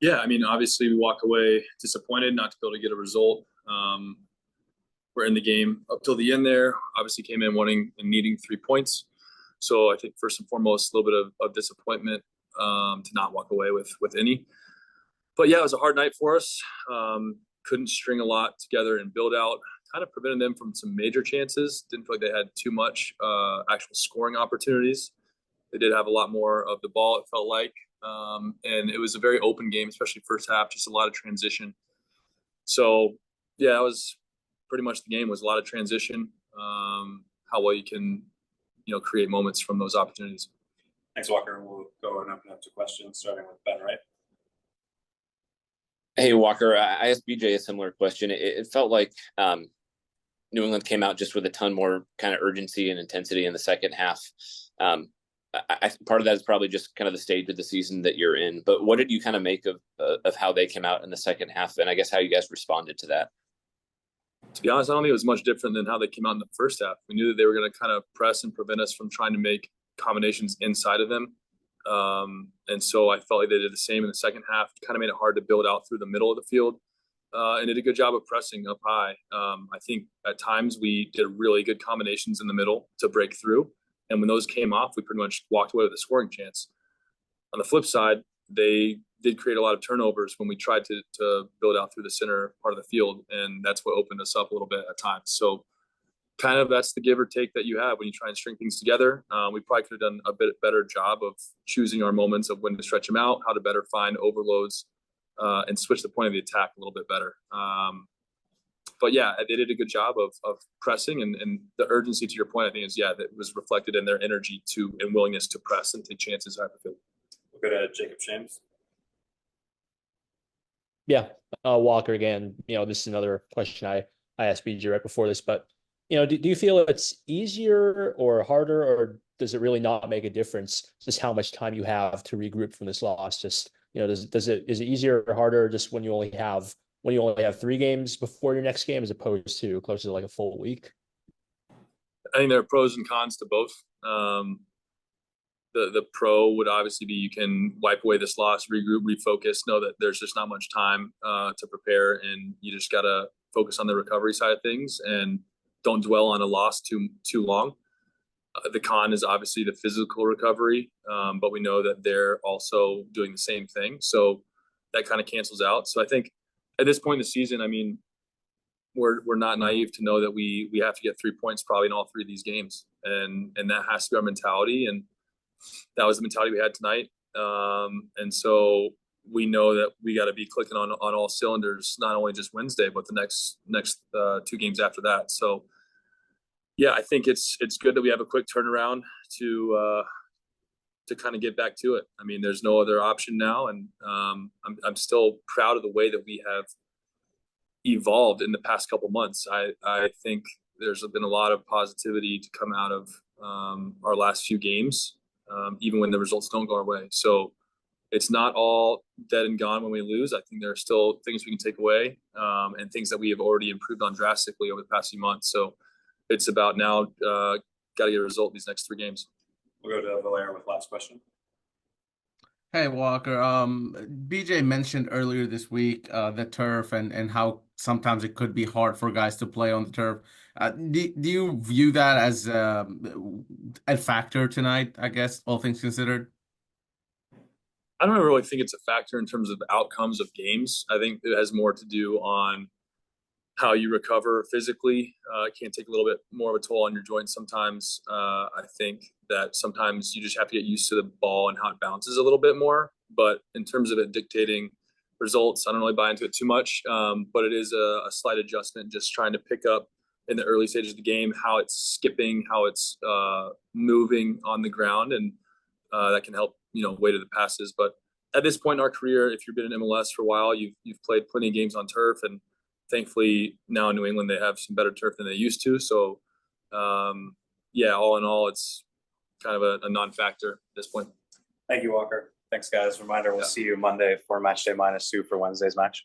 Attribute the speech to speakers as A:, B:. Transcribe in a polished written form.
A: Yeah, I mean, obviously we walk away disappointed not to be able to get a result. We're in the game up till the end there. Obviously came in wanting and needing 3 points. So I think first and foremost, a little bit of disappointment to not walk away with any. But yeah, it was a hard night for us. Couldn't string a lot together and build out. Kind of prevented them from some major chances. Didn't feel like they had too much actual scoring opportunities. They did have a lot more of the ball, it felt like. And it was a very open game, especially first half, just a lot of transition. So, yeah, that was pretty much the game, was a lot of transition, how well you can, create moments from those opportunities.
B: Thanks, Walker. We'll go and open up to questions, starting with Ben, right?
C: Hey, Walker, I asked BJ a similar question. It felt like New England came out just with a ton more kind of urgency and intensity in the second half. Part of that is probably just kind of the stage of the season that you're in. But what did you kind of make of how they came out in the second half, and I guess how you guys responded to that?
A: To be honest, I don't think it was much different than how they came out in the first half. We knew that they were going to kind of press and prevent us from trying to make combinations inside of them. And so I felt like they did the same in the second half, kind of made it hard to build out through the middle of the field. And did a good job of pressing up high. I think at times we did really good combinations in the middle to break through. And when those came off, we pretty much walked away with a scoring chance. On the flip side, they did create a lot of turnovers when we tried to build out through the center part of the field. And that's what opened us up a little bit at times. So kind of that's the give or take that you have when you try and string things together. We probably could have done a bit better job of choosing our moments of when to stretch them out, how to better find overloads, and switch the point of the attack a little bit better. But yeah, they did a good job of pressing, and the urgency, to your point, I think is, that was reflected in their energy and willingness to press and take chances out of the field.
B: We'll go to Jacob Shames.
D: Yeah, Walker again. This is another question I asked BJ right before this, but do you feel it's easier or harder, or does it really not make a difference just how much time you have to regroup from this loss? Just is it easier or harder just when you only have 3 games before your next game as opposed to closer to like a full week?
A: I think there are pros and cons to both. The pro would obviously be you can wipe away this loss, regroup, refocus, know that there's just not much time to prepare, and you just got to focus on the recovery side of things and don't dwell on a loss too long. The con is obviously the physical recovery, but we know that they're also doing the same thing. So that kind of cancels out. So I think at this point in the season, I mean, we're not naive to know that we have to get 3 points probably in all 3 of these games. And that has to be our mentality. And that was the mentality we had tonight. And so we know that we got to be clicking on all cylinders, not only just Wednesday, but the next 2 games after that. So yeah, I think it's good that we have a quick turnaround to kind of get back to it. I mean, there's no other option now, and I'm still proud of the way that we have evolved in the past couple months. I think there's been a lot of positivity to come out of our last few games, even when the results don't go our way. So it's not all dead and gone when we lose. I think there are still things we can take away, and things that we have already improved on drastically over the past few months. So it's about now got to get a result in these next 3 games.
B: We'll go to Valera with last question.
E: Hey, Walker. BJ mentioned earlier this week the turf and how sometimes it could be hard for guys to play on the turf. Do you view that as a factor tonight, I guess, all things considered?
A: I don't really think it's a factor in terms of outcomes of games. I think it has more to do on how you recover physically. It can take a little bit more of a toll on your joints sometimes. I think that sometimes you just have to get used to the ball and how it bounces a little bit more. But in terms of it dictating results, I don't really buy into it too much. But it is a slight adjustment, just trying to pick up in the early stages of the game how it's skipping, how it's moving on the ground, and that can help weight of the passes. But at this point in our career, if you've been in MLS for a while, you've played plenty of games on turf, and thankfully now in New England they have some better turf than they used to. So yeah, all in all, it's kind of a non-factor at this point.
B: Thank you, Walker. Thanks, guys. Reminder, we'll see you Monday for Matchday -2 for Wednesday's match.